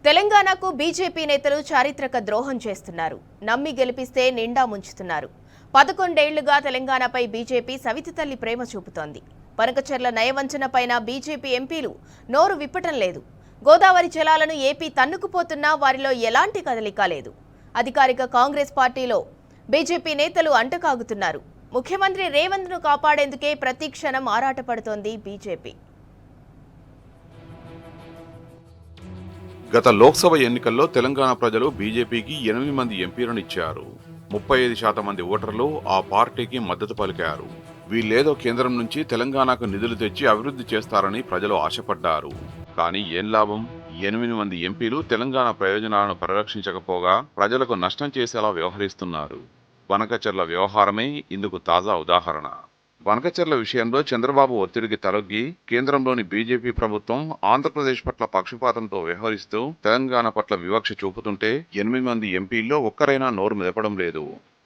తెలంగాణకు బీజేపీ నేతలు చారిత్రక ద్రోహం చేస్తున్నారు. నమ్మి గెలిపిస్తే నిండా ముంచుతున్నారు. 11 ఏళ్లుగా తెలంగాణపై బీజేపీ సవితి తల్లి ప్రేమ చూపుతోంది. పనకచెర్ల నయవంచన పైన బీజేపీ ఎంపీలు నోరు విప్పటం లేదు. గోదావరి జలాలను ఏపీ తన్నుకుపోతున్నా వారిలో ఎలాంటి కదలిక లేదు. అధికారిక కాంగ్రెస్ పార్టీలో బీజేపీ నేతలు అంటకాగుతున్నారు. ముఖ్యమంత్రి రేవంత్ను కాపాడేందుకే ప్రతి క్షణం ఆరాటపడుతోంది బీజేపీ. గత లోక్సభ ఎన్నికల్లో తెలంగాణ ప్రజలు బీజేపీకి 8 మంది ఎంపీలను ఇచ్చారు. 35% మంది ఓటర్లు ఆ పార్టీకి మద్దతు పలికారు. వీళ్ళేదో కేంద్రం నుంచి తెలంగాణకు నిధులు తెచ్చి అభివృద్ధి చేస్తారని ప్రజలు ఆశపడ్డారు. కానీ ఏం లాభం? 8 మంది ఎంపీలు తెలంగాణ ప్రయోజనాలను పరిరక్షించకపోగా ప్రజలకు నష్టం చేసేలా వ్యవహరిస్తున్నారు. పనకచెర్ల వ్యవహారమే ఇందుకు తాజా ఉదాహరణ. పనకచెర్ల విషయంలో చంద్రబాబు ఒత్తిడికి తలొగ్గి కేంద్రంలోని బీజేపీ ప్రభుత్వం ఆంధ్రప్రదేశ్ పట్ల పక్షపాతంతో వ్యవహరిస్తూ తెలంగాణ పట్ల వివక్ష చూపుతుంటే 8 మంది ఎంపీల్లో ఒక్కరైనా నోరు మెదపడం లేదు.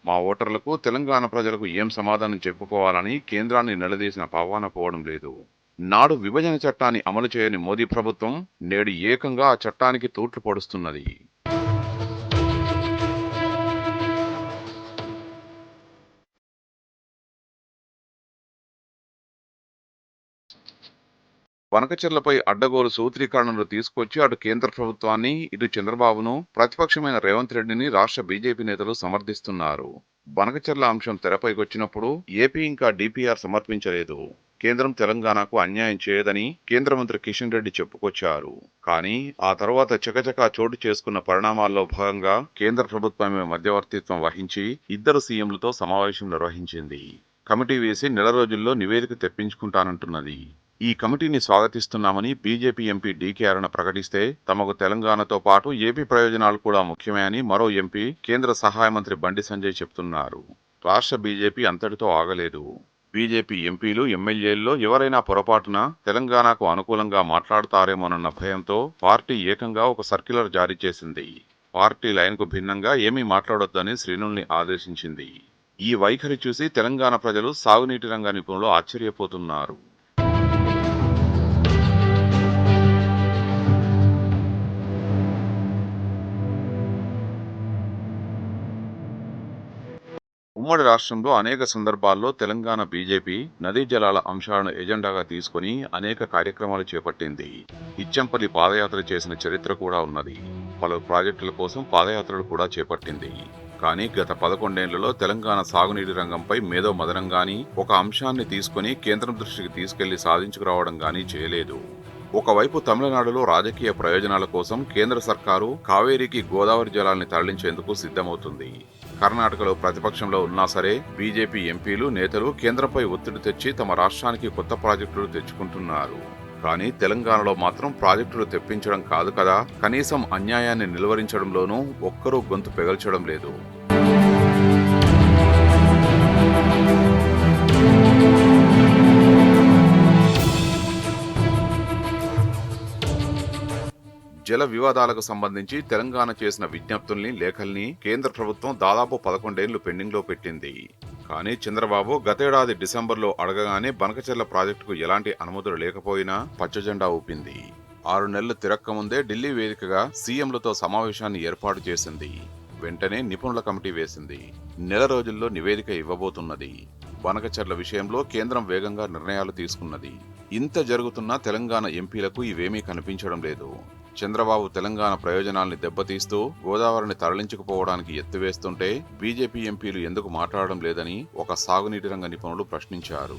మా ఓటర్లకు తెలంగాణ ప్రజలకు ఏం సమాధానం చెప్పుకోవాలని కేంద్రాన్ని నిలదీసిన పావాన పోవడం లేదు. నాడు విభజన చట్టాన్ని అమలు చేయని మోదీ ప్రభుత్వం నేడు ఏకంగా ఆ చట్టానికి తూట్లు పొడుస్తున్నది. పనకచెర్లపై అడ్డగోలు సూత్రీకరణలు తీసుకొచ్చి అటు కేంద్ర ప్రభుత్వాన్ని ఇటు చంద్రబాబును ప్రతిపక్షమైన రేవంత్ రెడ్డిని రాష్ట్ర బీజేపీ నేతలు సమర్థిస్తున్నారు. పనకచెర్ల అంశం తెరపైకొచ్చినప్పుడు ఏపీ ఇంకా డీపీఆర్ సమర్పించలేదు. కేంద్రం తెలంగాణకు అన్యాయం చేయదని కేంద్ర మంత్రి కిషన్ రెడ్డి చెప్పుకొచ్చారు. కానీ ఆ తర్వాత చకచకా చోటు చేసుకున్న పరిణామాల్లో భాగంగా కేంద్ర ప్రభుత్వమే మధ్యవర్తిత్వం వహించి 2 సీఎంలతో సమావేశం నిర్వహించింది. కమిటీ వేసి నెల రోజుల్లో నివేదిక తెప్పించుకుంటానంటున్నది. ఈ కమిటీని స్వాగతిస్తున్నామని బీజేపీ ఎంపీ డీకే అరుణ ప్రకటిస్తే తమకు తెలంగాణతో పాటు ఏపీ ప్రయోజనాలు కూడా ముఖ్యమే అని మరో ఎంపీ కేంద్ర సహాయ మంత్రి బండి సంజయ్ చెప్తున్నారు. రాష్ట్ర బీజేపీ అంతటితో ఆగలేదు. బీజేపీ ఎంపీలు ఎమ్మెల్యేల్లో ఎవరైనా పొరపాటున తెలంగాణకు అనుకూలంగా మాట్లాడతారేమోనన్న భయంతో పార్టీ ఏకంగా ఒక సర్క్యులర్ జారీ చేసింది. పార్టీ లైన్కు భిన్నంగా ఏమీ మాట్లాడొద్దని శ్రేణుల్ని ఆదేశించింది. ఈ వైఖరి చూసి తెలంగాణ ప్రజలు సాగునీటి రంగ నిపుణులు ఆశ్చర్యపోతున్నారు. ఉమ్మడి రాష్ట్రంలో అనేక సందర్భాల్లో తెలంగాణ బీజేపీ నదీ జలాల అంశాలను ఎజెండాగా తీసుకుని అనేక కార్యక్రమాలు చేపట్టింది. ఇచ్చంపల్లి పాదయాత్ర చేసిన చరిత్ర కూడా ఉన్నది. పలు ప్రాజెక్టుల కోసం పాదయాత్రలు కూడా చేపట్టింది. కానీ గత 11 ఏళ్లలో తెలంగాణ సాగునీటి రంగంపై మేధో మదనం గాని ఒక అంశాన్ని తీసుకుని కేంద్రం దృష్టికి తీసుకెళ్లి సాధించుకురావడం గానీ చేయలేదు. ఒకవైపు తమిళనాడులో రాజకీయ ప్రయోజనాల కోసం కేంద్ర సర్కారు కావేరీకి గోదావరి జలాల్ని తరలించేందుకు సిద్ధమవుతుంది. కర్ణాటకలో ప్రతిపక్షంలో ఉన్నా సరే బీజేపీ ఎంపీలు నేతలు కేంద్రంపై ఒత్తిడి తెచ్చి తమ రాష్ట్రానికి కొత్త ప్రాజెక్టులు తెచ్చుకుంటున్నారు. కానీ తెలంగాణలో మాత్రం ప్రాజెక్టులు తెప్పించడం కాదు కదా, కనీసం అన్యాయాన్ని నిలువరించడంలోనూ ఒక్కరూ గొంతు పెగల్చడం లేదు. జల వివాదాలకు సంబంధించి తెలంగాణ చేసిన విజ్ఞప్తుల్ని లేఖల్ని కేంద్ర ప్రభుత్వం దాదాపు 11 ఏళ్లు పెండింగ్లో పెట్టింది. కానీ చంద్రబాబు గతేడాది డిసెంబర్లో అడగగానే బనకచెర్ల ప్రాజెక్టుకు ఎలాంటి అనుమతులు లేకపోయినా పచ్చజెండా ఊపింది. 6 నెలలు తిరక్కముందే ఢిల్లీ వేదికగా సీఎంలతో సమావేశాన్ని ఏర్పాటు చేసింది. వెంటనే నిపుణుల కమిటీ వేసింది. నెల రోజుల్లో నివేదిక ఇవ్వబోతున్నది. బనకచెర్ల విషయంలో కేంద్రం వేగంగా నిర్ణయాలు తీసుకున్నది. ఇంత జరుగుతున్నా తెలంగాణ ఎంపీలకు ఇవేమీ కనిపించడం లేదు. చంద్రబాబు తెలంగాణ ప్రయోజనాల్ని దెబ్బతీస్తూ గోదావరిని తరలించుకుపోవడానికి ఎత్తువేస్తుంటే బీజేపీ ఎంపీలు ఎందుకు మాట్లాడడం లేదని ఒక సాగునీటి రంగ నిపుణులు ప్రశ్నించారు.